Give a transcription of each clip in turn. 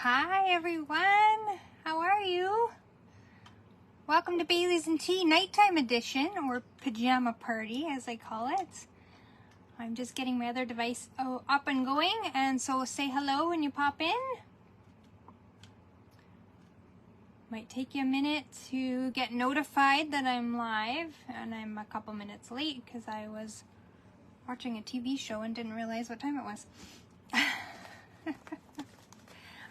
Hi everyone, how are you? Welcome to Bailey's and Tea Nighttime Edition, or Pajama Party as I call it. I'm just getting my other device up and going, and so say hello when you pop in. Might take you a minute to get notified that I'm live, and I'm a couple minutes late because I was watching a TV show and didn't realize what time it was.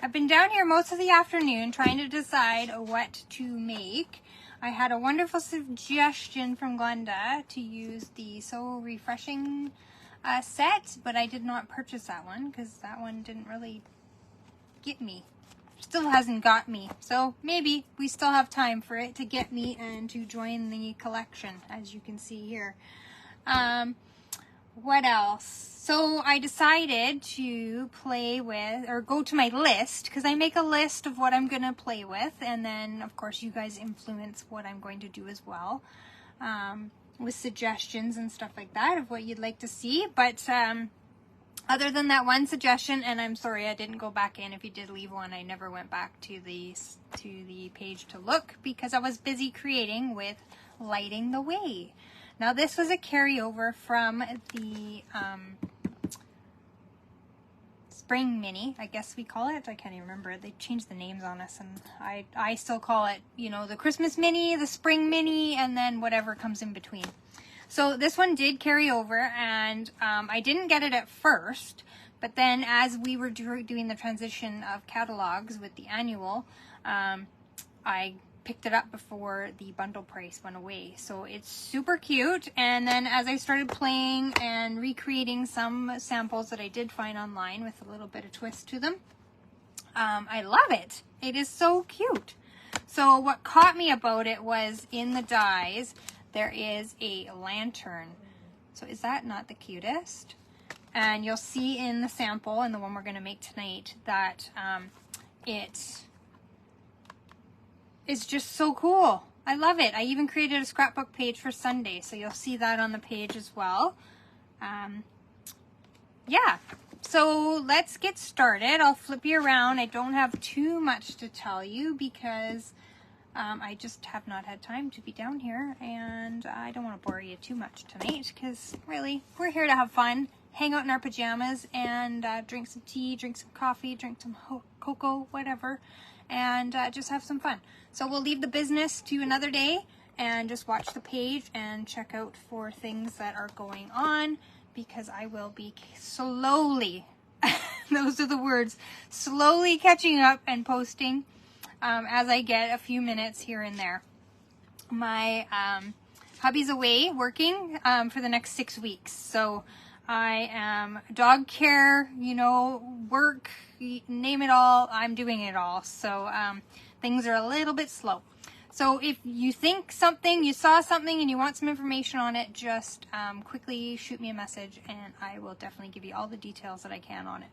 I've been down here most of the afternoon trying to decide what to make. I had a wonderful suggestion from Glenda to use the So Refreshing set, but I did not purchase that one because that one didn't really get me. Still hasn't got me. So maybe we still have time for it to get me and to join the collection, as you can see here. What else? So I decided to play with, or go to my list, because I make a list of what I'm going to play with, and then of course you guys influence what I'm going to do as well, with suggestions and stuff like that of what you'd like to see. But other than that one suggestion, and I'm sorry I didn't go back in, if you did leave one, I never went back to the page to look because I was busy creating with Lighting the Way. Now this was a carryover from the Spring Mini, I guess we call it. I can't even remember it. They changed the names on us, and I still call it, you know, the Christmas Mini, the Spring Mini, and then whatever comes in between. So this one did carry over, and I didn't get it at first, but then as we were doing the transition of catalogs with the annual, I picked it up before the bundle price went away. So it's super cute. And then as I started playing and recreating some samples that I did find online with a little bit of twist to them, I love it. It is so cute. So what caught me about it was in the dies, there is a lantern. So is that not the cutest? And you'll see in the sample, and the one we're going to make tonight, that it's just so cool. I love it. I even created a scrapbook page for Sunday, so you'll see that on the page as well. Yeah, so let's get started. I'll flip you around. I don't have too much to tell you because I just have not had time to be down here, and I don't want to bore you too much tonight because really, we're here to have fun, hang out in our pajamas, and drink some tea, drink some coffee, drink some cocoa, whatever, and just have some fun. So we'll leave the business to another day and just watch the page and check out for things that are going on, because I will be slowly, those are the words, slowly catching up and posting as I get a few minutes here and there. My hubby's away working for the next 6 weeks, so I am dog care, you know, work, name it all, I'm doing it all. So things are a little bit slow. So if you think something, you saw something and you want some information on it, just quickly shoot me a message and I will definitely give you all the details that I can on it.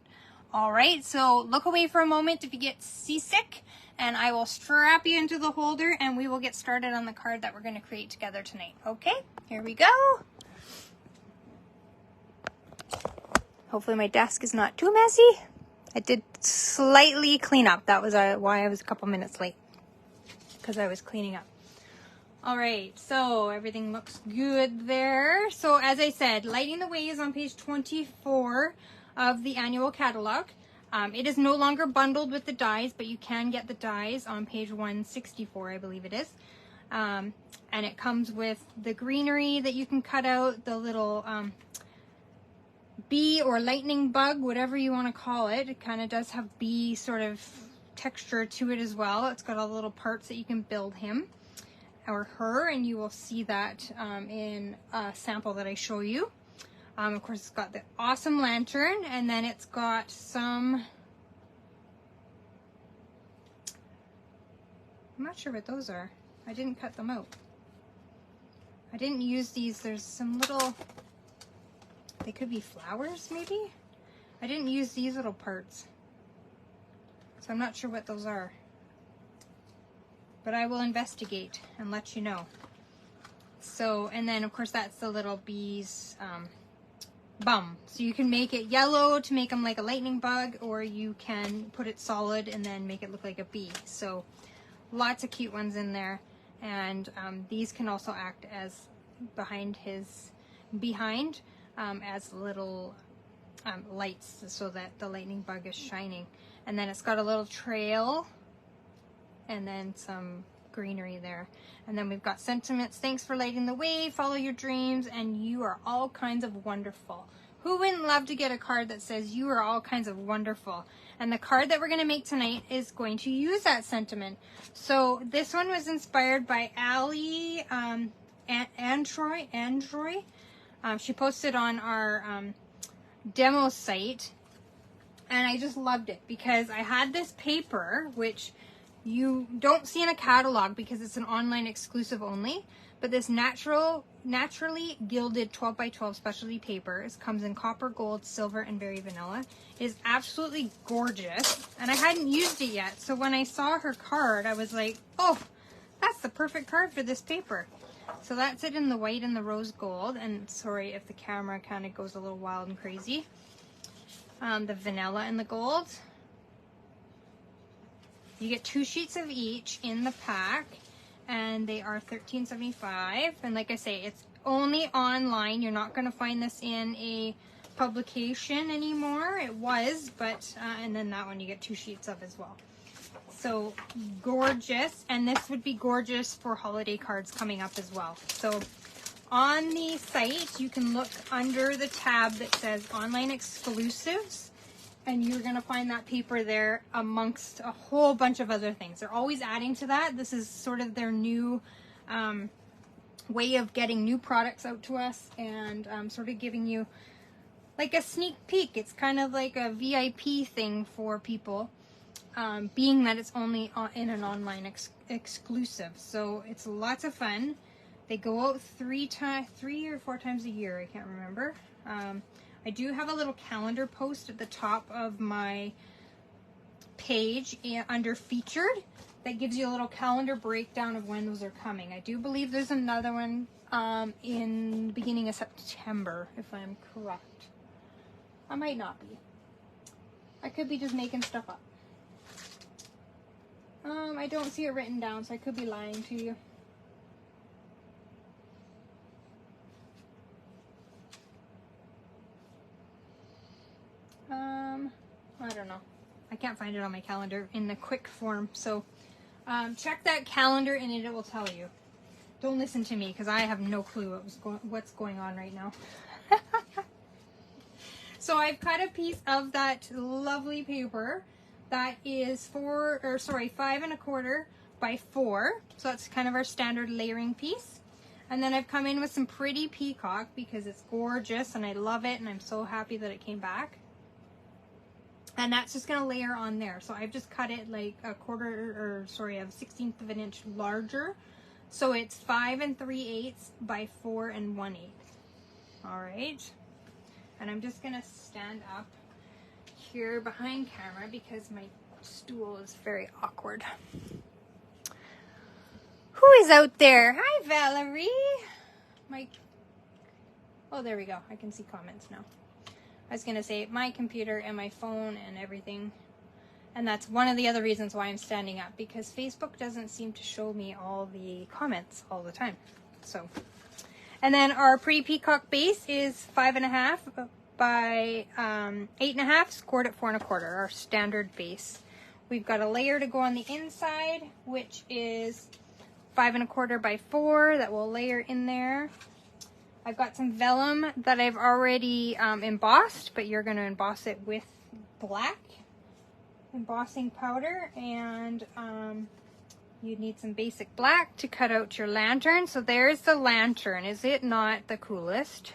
All right, so look away for a moment if you get seasick, and I will strap you into the holder and we will get started on the card that we're going to create together tonight. Okay, here we go. Hopefully my desk is not too messy. I did slightly clean up. That was why I was a couple minutes late, because I was cleaning up. All right, so everything looks good there. So as I said, Lighting the Way is on page 24 of the annual catalog. It is no longer bundled with the dies, but you can get the dies on page 164, I believe it is. And it comes with the greenery that you can cut out, the little bee or lightning bug, whatever you want to call it. It kind of does have bee sort of texture to it as well. It's got all the little parts that you can build him or her, and you will see that in a sample that I show you. Of course, it's got the awesome lantern, and then it's got some, I'm not sure what those are. I didn't cut them out. I didn't use these. There's some little, they could be flowers maybe? I didn't use these little parts, so I'm not sure what those are. But I will investigate and let you know. So, and then of course that's the little bees bum. So you can make it yellow to make them like a lightning bug, or you can put it solid and then make it look like a bee. So lots of cute ones in there. And these can also act as as little lights so that the lightning bug is shining. And then it's got a little trail and then some greenery there. And then we've got sentiments. Thanks for lighting the way, follow your dreams, and you are all kinds of wonderful. Who wouldn't love to get a card that says you are all kinds of wonderful? And the card that we're going to make tonight is going to use that sentiment. So this one was inspired by Ali Androy. She posted on our demo site, and I just loved it because I had this paper, which you don't see in a catalog because it's an online exclusive only, but this naturally gilded 12 by 12 specialty paper. It comes in copper, gold, silver, and berry vanilla. It is absolutely gorgeous, and I hadn't used it yet. So when I saw her card, I was like, oh, that's the perfect card for this paper. So that's it in the white and the rose gold. And sorry if the camera kind of goes a little wild and crazy. The vanilla and the gold. You get 2 sheets of each in the pack, and they are $13.75. And like I say, it's only online. You're not going to find this in a publication anymore. It was, but and then that one you get 2 sheets of as well. So gorgeous, and this would be gorgeous for holiday cards coming up as well. So on the site, you can look under the tab that says online exclusives, and you're going to find that paper there amongst a whole bunch of other things. They're always adding to that. This is sort of their new way of getting new products out to us, and sort of giving you like a sneak peek. It's kind of like a VIP thing for people, being that it's only in an online exclusive. So it's lots of fun. They go out 3 or 4 times a year. I can't remember. I do have a little calendar post at the top of my page under featured that gives you a little calendar breakdown of when those are coming. I do believe there's another one in the beginning of September, if I'm correct. I might not be. I could be just making stuff up. I don't see it written down, so I could be lying to you. I don't know. I can't find it on my calendar in the quick form, so check that calendar and it will tell you. Don't listen to me because I have no clue what's going on right now. So I've cut a piece of that lovely paper that is 5 1/4 by 4. So that's kind of our standard layering piece. And then I've come in with some pretty peacock because it's gorgeous and I love it, and I'm so happy that it came back. And that's just going to layer on there. So I've just cut it like a 1/16 of an inch larger. So it's 5 3/8 by 4 1/8. All right. And I'm just going to stand up here behind camera because my stool is very awkward. Who is out there? Hi, Valerie. Oh, there we go. I can see comments now. I was going to say my computer and my phone and everything. And that's one of the other reasons why I'm standing up, because Facebook doesn't seem to show me all the comments all the time. So, and then our pretty peacock base is 5 1/2 by 8 1/2, scored at 4 1/4, our standard base. We've got a layer to go on the inside, which is 5 1/4 by 4 that will layer in there. I've got some vellum that I've already embossed, but you're going to emboss it with black embossing powder, and you need some basic black to cut out your lantern. So there's the lantern. Is it not the coolest?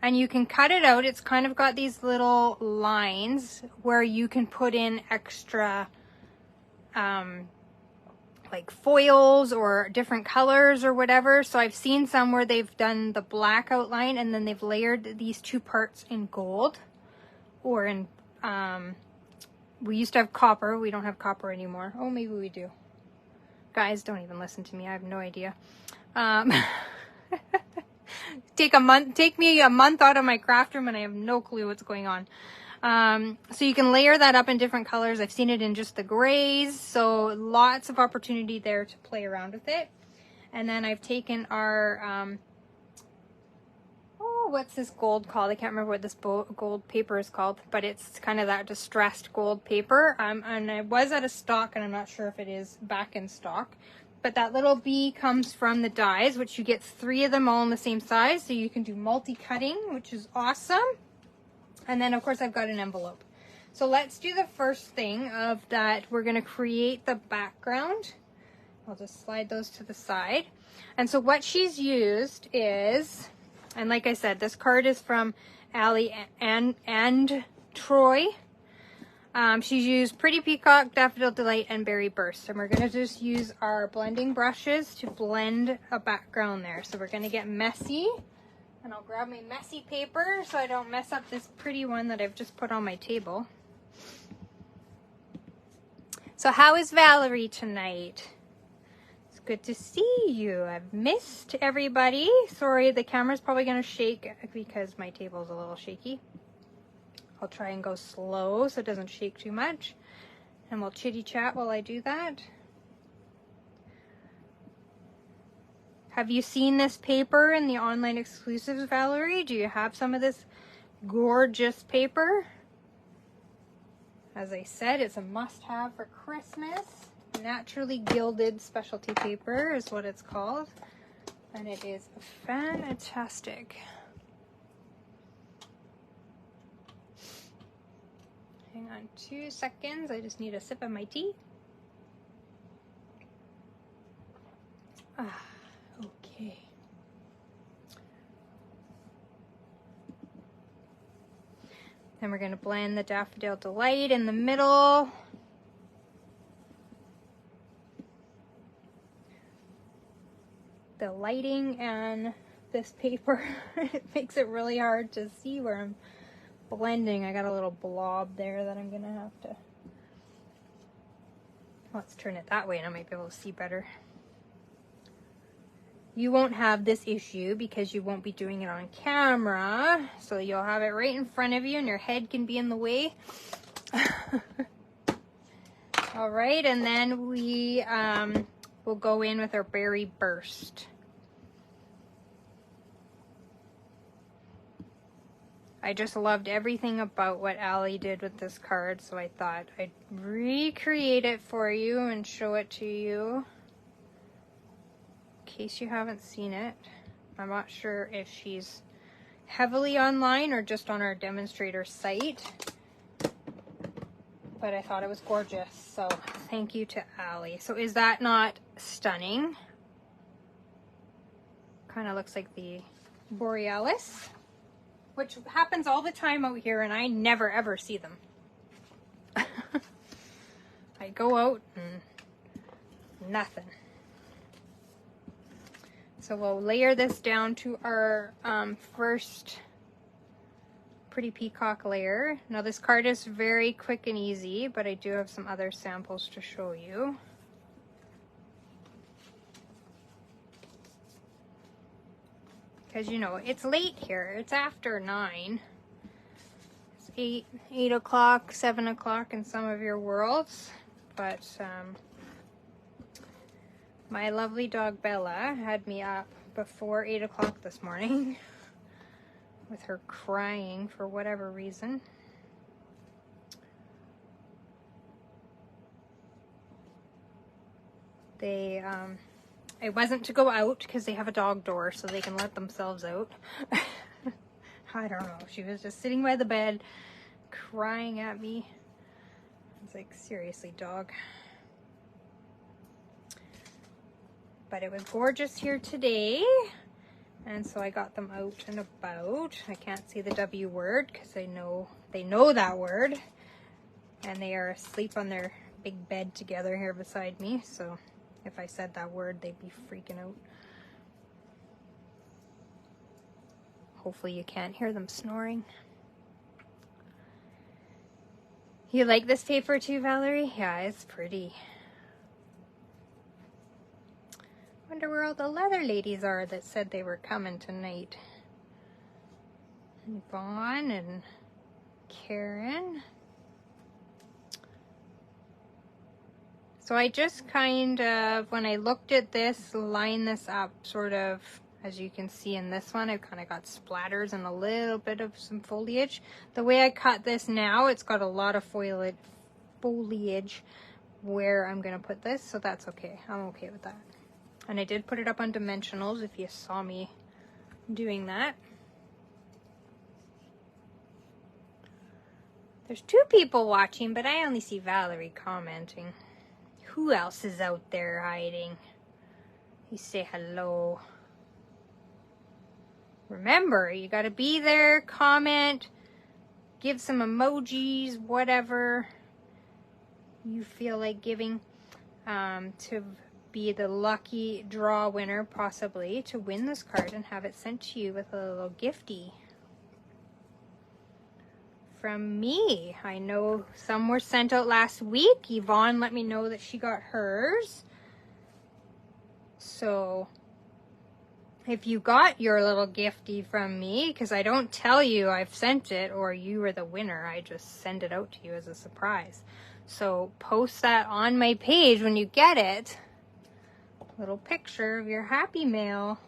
And you can cut it out. It's kind of got these little lines where you can put in extra like foils or different colors or whatever. So I've seen some where they've done the black outline and then they've layered these 2 parts in gold, or in we used to have copper. We don't have copper anymore. Oh, maybe we do. Guys, don't even listen to me. I have no idea. take me a month out of my craft room and I have no clue what's going on. So you can layer that up in different colors. I've seen it in just the grays, so lots of opportunity there to play around with it. And then I've taken our, what's this gold called? I can't remember what this gold paper is called, but it's kind of that distressed gold paper. And I was out of stock, and I'm not sure if it is back in stock. But that little bee comes from the dies, which you get 3 of them all in the same size, so you can do multi-cutting, which is awesome. And then, of course, I've got an envelope. So let's do the first thing of that. We're going to create the background. I'll just slide those to the side. And so what she's used is, and like I said, this card is from Allie and Troy. She's used Pretty Peacock, Daffodil Delight, and Berry Burst. And we're going to just use our blending brushes to blend a background there. So we're going to get messy. And I'll grab my messy paper so I don't mess up this pretty one that I've just put on my table. So how is Valerie tonight? It's good to see you. I've missed everybody. Sorry, the camera's probably going to shake because my table's a little shaky. I'll try and go slow so it doesn't shake too much. And we'll chitty chat while I do that. Have you seen this paper in the online exclusives, Valerie? Do you have some of this gorgeous paper? As I said, it's a must-have for Christmas. Naturally gilded specialty paper is what it's called. And it is fantastic. Hang on 2 seconds. I just need a sip of my tea. Okay. Then we're going to blend the Daffodil Delight in the middle. The lighting and this paper, it makes it really hard to see where I'm blending. I got a little blob there that I'm going to have to... Let's turn it that way and I might be able to see better. You won't have this issue because you won't be doing it on camera. So you'll have it right in front of you and your head can be in the way. All right, and then we will go in with our Berry Burst. I just loved everything about what Allie did with this card, so I thought I'd recreate it for you and show it to you. In case you haven't seen it. I'm not sure if she's heavily online or just on our demonstrator site, but I thought it was gorgeous, so thank you to Allie. So is that not stunning? Kind of looks like the Borealis, which happens all the time out here and I never ever see them. I go out and nothing. So we'll layer this down to our first Pretty Peacock layer. Now this card is very quick and easy, but I do have some other samples to show you. Because you know, it's late here. It's after 9. It's 8 o'clock, 7 o'clock in some of your worlds. But my lovely dog Bella had me up before 8 o'clock this morning with her crying for whatever reason. It wasn't to go out because they have a dog door so they can let themselves out. I don't know. She was just sitting by the bed crying at me. It's like, seriously, dog. But it was gorgeous here today, and so I got them out and about. I can't see the W word because they know that word, and they are asleep on their big bed together here beside me, so if I said that word they'd be freaking out. Hopefully you can't hear them snoring. You like this paper too, Valerie? Yeah, it's pretty. Wonder where all the leather ladies are that said they were coming tonight. Yvonne and Karen. So I just kind of, when I looked at this, lined this up sort of, as you can see in this one, I've kind of got splatters and a little bit of some foliage. The way I cut this now, it's got a lot of foliage where I'm going to put this, so that's okay. I'm okay with that. And I did put it up on dimensionals if you saw me doing that. There's 2 people watching, but I only see Valerie commenting. Who else is out there hiding? You say hello. Remember, you gotta be there, comment, give some emojis, whatever you feel like giving, to be the lucky draw winner, possibly, to win this card and have it sent to you with a little gifty from me. I know some were sent out last week. Yvonne let me know that she got hers. So if you got your little gifty from me, because I don't tell you I've sent it or you were the winner, I just send it out to you as a surprise. So post that on my page when you get it. Little picture of your happy mail.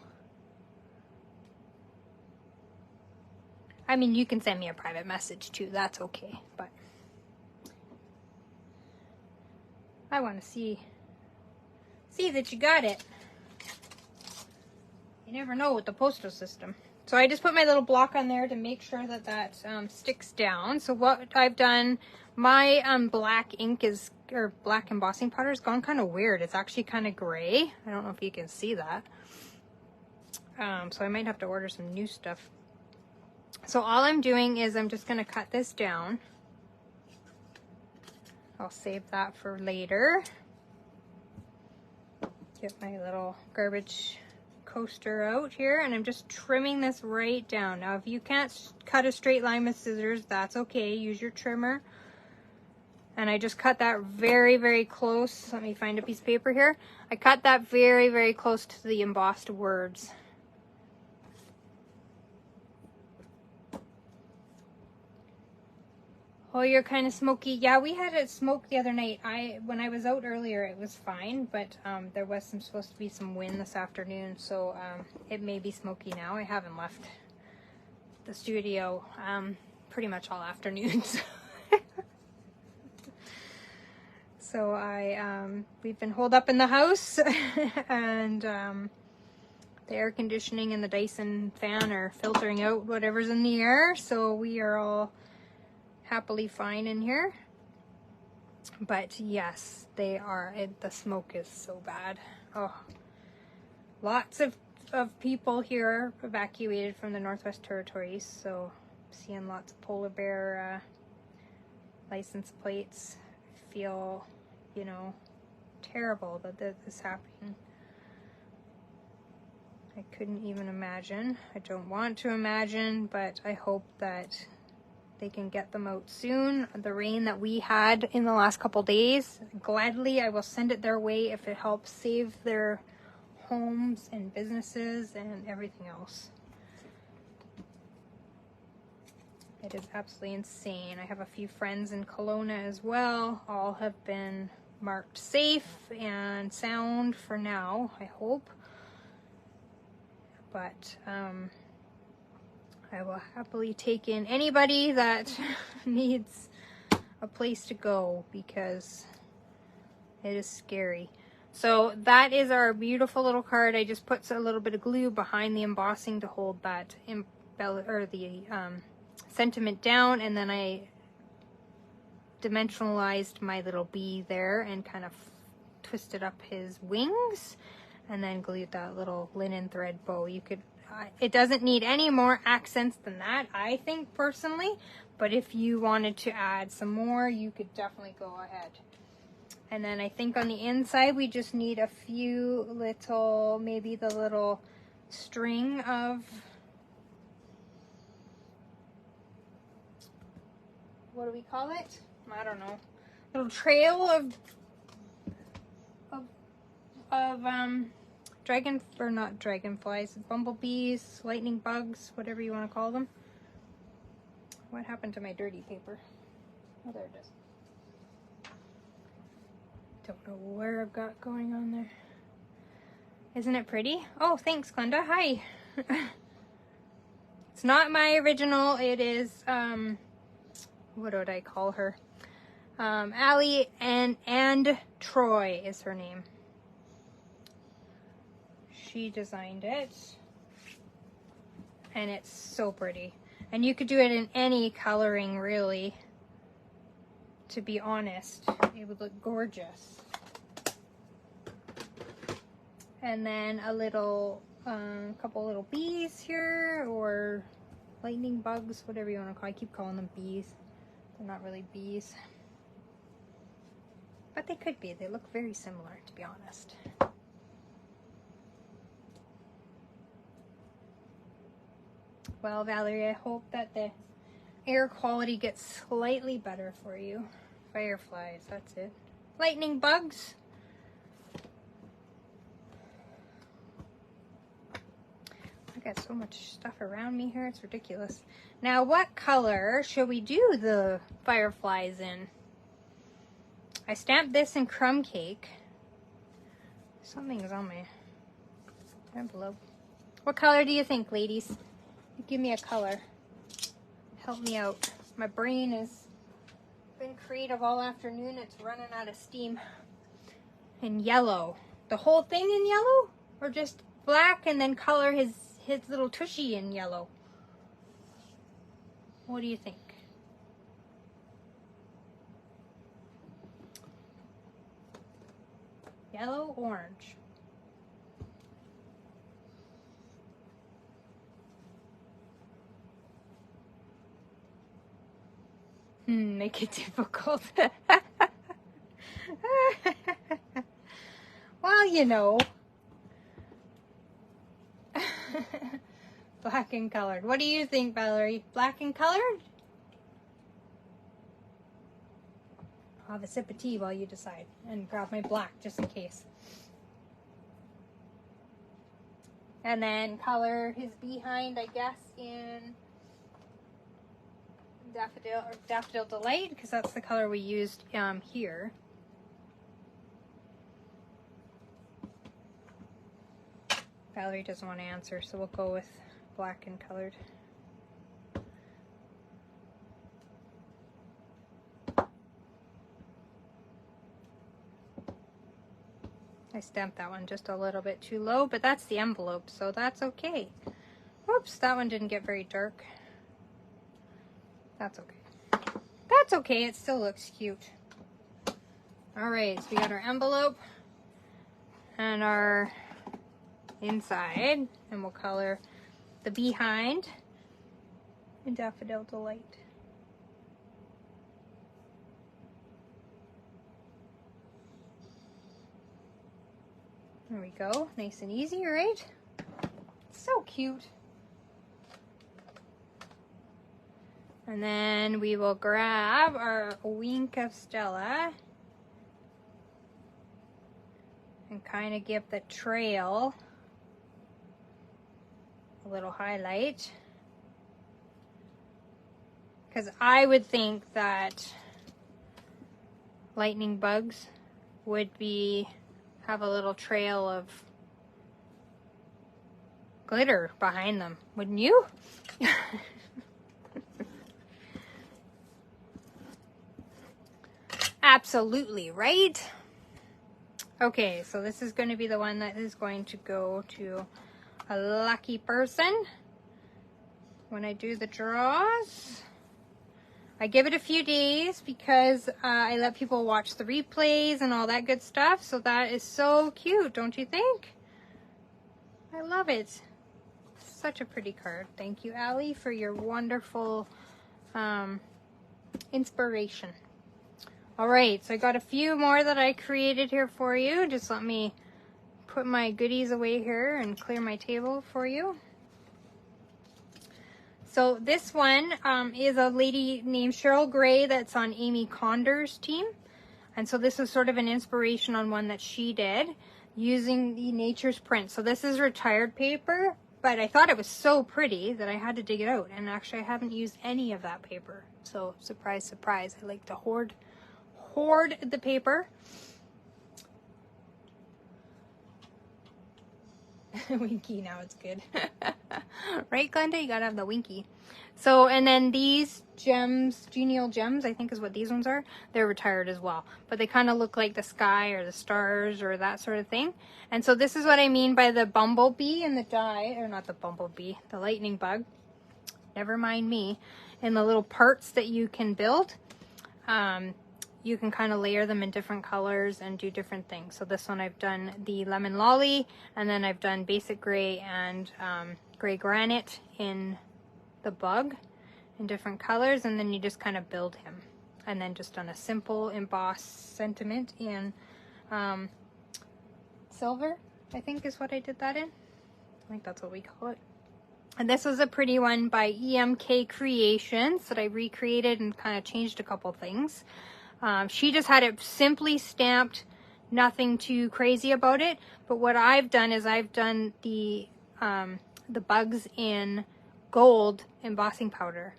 I mean, you can send me a private message too, that's okay, but I want to see that you got it. You never know with the postal system. So I just put my little block on there to make sure that that sticks down. So what I've done, my black ink is, or black embossing powder has gone kind of weird. It's actually kind of gray. I don't know if you can see that. So I might have to order some new stuff. So all I'm doing is I'm just going to cut this down. I'll save that for later. Get my little garbage coaster out here, and I'm just trimming this right down. Now if you can't cut a straight line with scissors, that's okay. Use your trimmer. And I just cut that very, very close. Let me find a piece of paper here. I cut that very, very close to the embossed words. Oh, you're kind of smoky. Yeah, we had it smoke the other night. When I was out earlier, it was fine, but there was supposed to be some wind this afternoon, so it may be smoky now. I haven't left the studio pretty much all afternoon. So we've been holed up in the house, and the air conditioning and the Dyson fan are filtering out whatever's in the air, so we are all happily fine in here. But yes, they are. The smoke is so bad. Oh, lots of people here evacuated from the Northwest Territories, so seeing lots of polar bear license plates. I feel, you know, terrible that this is happening. I couldn't even imagine. I don't want to imagine, but I hope that they can get them out soon. The rain that we had in the last couple days, gladly I will send it their way if it helps save their homes and businesses and everything else. It is absolutely insane. I have a few friends in Kelowna as well. All have been marked safe and sound for now, I hope. But I will happily take in anybody that needs a place to go, because it is scary. So that is our beautiful little card. I just put a little bit of glue behind the embossing to hold that sentiment down, and then I dimensionalized my little bee there and kind of twisted up his wings, and then glued that little linen thread bow. You could it doesn't need any more accents than that, I think, personally, but if you wanted to add some more, you could definitely go ahead. And then I think on the inside we just need a few little, maybe the little string of, what do we call it? I don't know. Little trail of bumblebees, lightning bugs, whatever you want to call them. What happened to my dirty paper? Oh, there it is. Don't know where I've got going on there. Isn't it pretty? Oh, thanks, Glenda. Hi. It's not my original. It is, what would I call her? Allie and Troy is her name. She designed it. And it's so pretty. And you could do it in any coloring, really. To be honest, it would look gorgeous. And then a little, couple little bees here, or lightning bugs, whatever you want to call it. I keep calling them bees. They're not really bees. But they could be. They look very similar, to be honest. Well, Valerie, I hope that the air quality gets slightly better for you. Fireflies, that's it. Lightning bugs. I got so much stuff around me here, it's ridiculous. Now, what color should we do the fireflies in? I stamped this in crumb cake. Something's on my envelope. What color do you think, ladies? Give me a color. Help me out. My brain has been creative all afternoon. It's running out of steam. In yellow. The whole thing in yellow? Or just black and then color his little tushy in yellow? What do you think? Yellow, orange. Make it difficult. Well, you know. Black and colored. What do you think, Valerie? Black and colored? I'll have a sip of tea while you decide. And grab my black just in case. And then color his behind, I guess, in Daffodil Delight, because that's the color we used here. Valerie doesn't want to answer, so we'll go with black and colored. I stamped that one just a little bit too low, but that's the envelope, so that's okay. Whoops, that one didn't get very dark. That's okay. That's okay, it still looks cute. Alright, so we got our envelope and our inside, and we'll color the behind in Daffodil Delight. There we go, nice and easy, right? So cute. And then we will grab our wink of Stella and kind of give the trail a little highlight. Because I would think that lightning bugs would have a little trail of glitter behind them, wouldn't you? Absolutely, right? Okay, so this is going to be the one that is going to go to a lucky person when I do the draws. I give it a few days because I let people watch the replays and all that good stuff. So that is so cute, don't you think? I love it. Such a pretty card. Thank you, Allie, for your wonderful inspiration. All right, so I got a few more that I created here for you. Just let me put my goodies away here and clear my table for you. So this one is a lady named Cheryl Gray that's on Amy Condor's team. And so this is sort of an inspiration on one that she did using the Nature's Print. So this is retired paper, But I thought it was so pretty that I had to dig it out. And actually I haven't used any of that paper. So surprise, surprise. I like to hoard the paper. Winky, now it's good. Right, Glenda? You gotta have the winky. So, and then these gems, genial gems, I think is what these ones are. They're retired as well. But they kind of look like the sky or the stars or that sort of thing. And so this is what I mean by the bumblebee and the die, or not the bumblebee, the lightning bug. Never mind me. And the little parts that you can build. You can kind of layer them in different colors and do different things. So this one I've done the lemon lolly, and then I've done basic gray and gray granite in the bug in different colors, and then you just kind of build him. And then just done a simple embossed sentiment in silver, I think is what I did that in. I think that's what we call it. And this was a pretty one by EMK Creations that I recreated and kind of changed a couple things. She just had it simply stamped, nothing too crazy about it. But what I've done is I've done the bugs in gold embossing powder.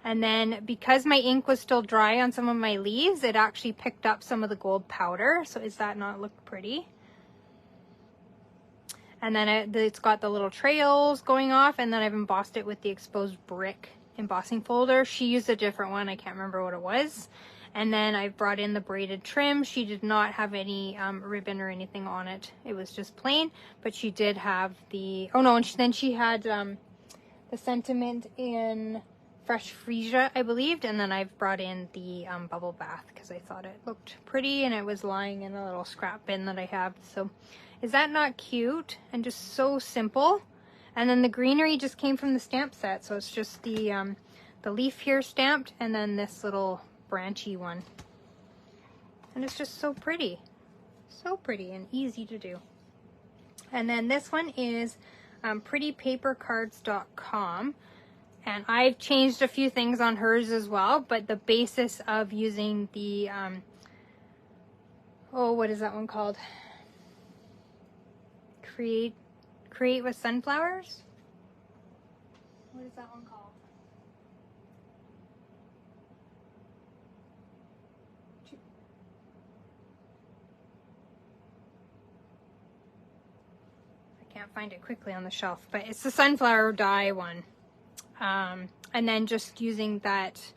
And then because my ink was still dry on some of my leaves, it actually picked up some of the gold powder. So does that not look pretty? And then it's got the little trails going off, and then I've embossed it with the exposed brick embossing folder. She used a different one. I can't remember what it was. And then I've brought in the braided trim. She did not have any ribbon or anything on it. It was just plain, but she did have the, oh no, and then she had the sentiment in fresh freesia, I believed. And then I've brought in the bubble bath because I thought it looked pretty, and it was lying in a little scrap bin that I have. So is that not cute? And just so simple. And then the greenery just came from the stamp set. So it's just the leaf here stamped, and then this little branchy one. And it's just so pretty. So pretty and easy to do. And then this one is prettypapercards.com. And I've changed a few things on hers as well, but the basis of using the, oh, what is that one called? Create with sunflowers? What is that one called? I can't find it quickly on the shelf, but it's the sunflower dye one. And then just using that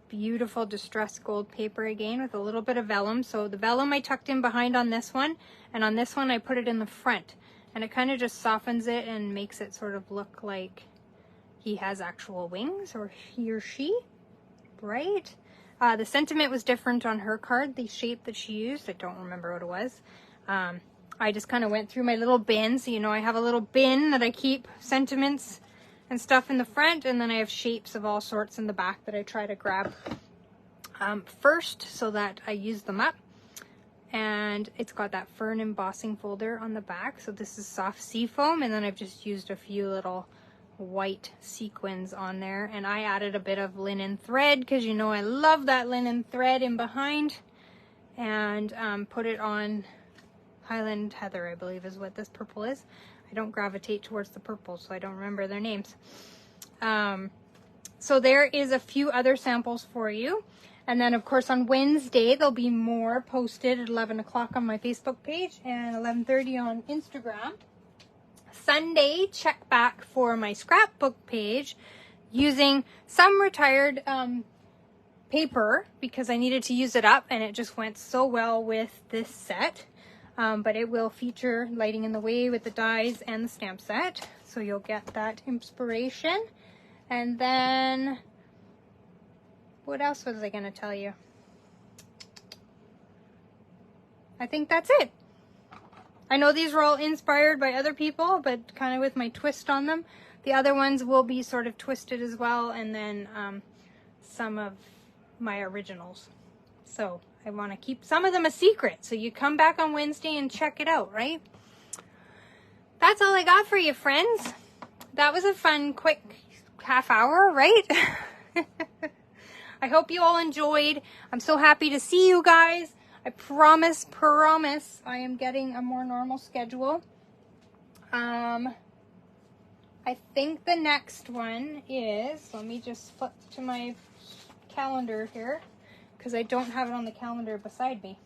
beautiful distressed gold paper again with a little bit of vellum. So the vellum I tucked in behind on this one, and on this one I put it in the front. And it kind of just softens it and makes it sort of look like he has actual wings, or he or she, right? The sentiment was different on her card, the shape that she used. I don't remember what it was. I just kind of went through my little bin. So, you know, I have a little bin that I keep sentiments and stuff in the front, and then I have shapes of all sorts in the back that I try to grab first so that I use them up. And it's got that fern embossing folder on the back. So this is soft seafoam, and then I've just used a few little white sequins on there. And I added a bit of linen thread because, you know, I love that linen thread in behind. And put it on Highland Heather, I believe is what this purple is. I don't gravitate towards the purple, so I don't remember their names. So there is a few other samples for you. And then, of course, on Wednesday, there'll be more posted at 11 o'clock on my Facebook page and 11:30 on Instagram. Sunday, check back for my scrapbook page using some retired paper because I needed to use it up, and it just went so well with this set. But it will feature Lighting in the Way with the dies and the stamp set. So you'll get that inspiration. And then, what else was I going to tell you? I think that's it. I know these were all inspired by other people, but kind of with my twist on them. The other ones will be sort of twisted as well, and then some of my originals. So I want to keep some of them a secret. So you come back on Wednesday and check it out, right? That's all I got for you, friends. That was a fun, quick half hour, right? I hope you all enjoyed. I'm so happy to see you guys. I promise I am getting a more normal schedule. I think the next one is, let me just flip to my calendar here because I don't have it on the calendar beside me.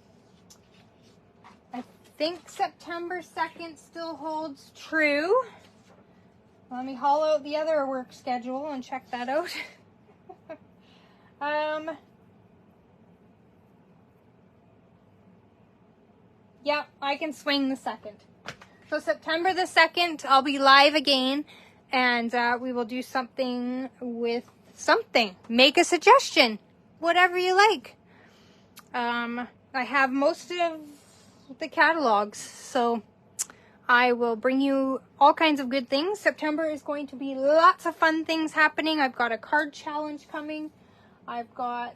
I think September 2nd still holds true. Let me haul out the other work schedule and check that out. Yeah, I can swing the 2nd. So September the 2nd, I'll be live again, and we will do something with something. Make a suggestion, whatever you like. I have most of the catalogs, so I will bring you all kinds of good things. September is going to be lots of fun things happening. I've got a card challenge coming. I've got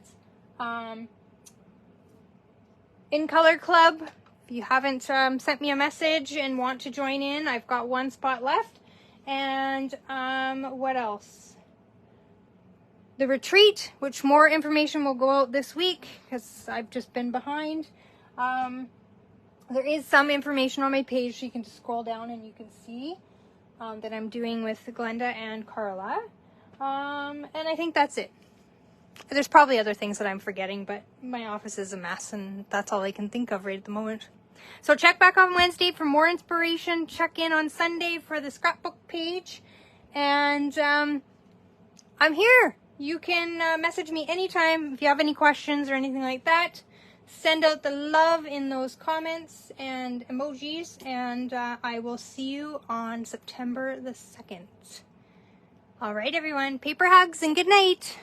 In Color Club. If you haven't sent me a message and want to join in, I've got one spot left. And what else? The retreat, which more information will go out this week because I've just been behind. There is some information on my page, so you can just scroll down and you can see that I'm doing with Glenda and Carla. And I think that's it. There's probably other things that I'm forgetting, but my office is a mess and that's all I can think of right at the moment. So check back on Wednesday for more inspiration. Check in on Sunday for the scrapbook page. And I'm here. You can message me anytime if you have any questions or anything like that. Send out the love in those comments and emojis. And I will see you on September the 2nd. All right, everyone. Paper hugs and good night.